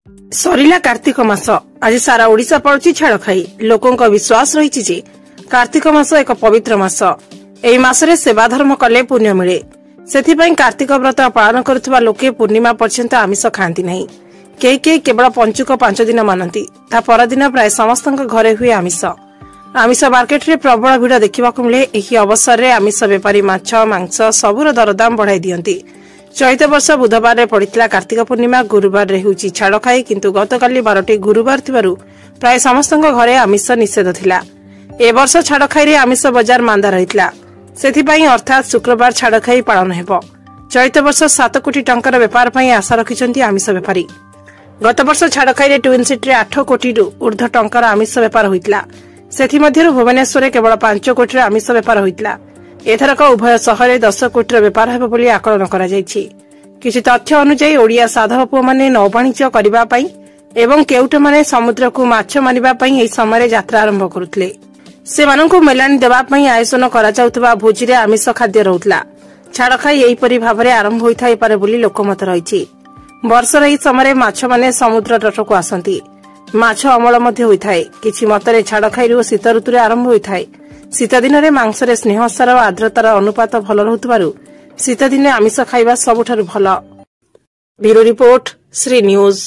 सरिला कार्तिक मास आज सारा ओडिशा पड़ुछि छाड़ खाई। लोकों विश्वास रही जे कार्तिक मास एक पवित्र मास। एही मासरे सेवा धर्म कले पुण्य मिले। सेथिपई कार्तिक व्रत पालन करुवा लोके पूर्णिमा पर्यंत आमिष खाआंती नहीं। केही केवल पंचुक 5 दिन मानती। ता परदिन प्राय समस्त घरे हुए आमिष। आमिष मार्केट रे प्रबल भिड़ देखा मिले। एही अवसर रे आमिष बेपारी माछ मांस सबुर दरदाम बढ़ाई दियंती। चलित वर्ष बुधवार रे पड़ितला कार्तिक पूर्णिमा। गुरुवार रे होउची छाड़ खाई, किंतु गतकाली 12टी गुरुवार थिबारु प्राय समस्त घरे आमिष निषेध थिला। ए वर्ष छाड़ खाई रे आमिष बजार मांदा रहितला। सेथिपई अर्थात शुक्रवार छाड़ खाई पालन हेबो। चलित वर्ष 7 कोटी टंकार व्यापार पई आशा रखिसंती आमिष व्यापारी। गत वर्ष छाड़ खाई रे ट्विन सिटी रे 8 कोटी रु ऊर्ध्व टंकार आमिष व्यापार होइतला। सेथि मध्यरु भुवनेश्वर रे केवल 5 कोटी रे आमिष व्यापार होइतला। एथरक उभय सहरे 10 कोटी व्यापार हेबो बोली आकलन करा जायछि। किछि तथ्य अनुसार ओडिया साधव पुओ माने नौ वाणिज्य करिबा पई एवं केउट माने समुद्र को माछ मानिबा पई एही समय यात्रा आरंभ करुथले। सेमानंकु मेलानी देबा पई आयोजन करा जाउतबा भोजी रे आमिष खाद्य रहउतला। छाड़ खाई एही परि भाबरे आरंभ होइथाय पारे बोली लोकमत रहिछि। वर्षर एही समय माछ माने समुद्र तटको आसंती। माछ अमल मध्ये होइथाय। किछि मतरे छाड़ खाई शीत ऋतु रे आरंभ होइथाय। शीत दिन रे मांसरे स्नेहसार और आर्द्रतार अनुपात भल रहुतबारु शीत दिने आमिष खाइबा सबुठारु भल। Bureau report, Shri news.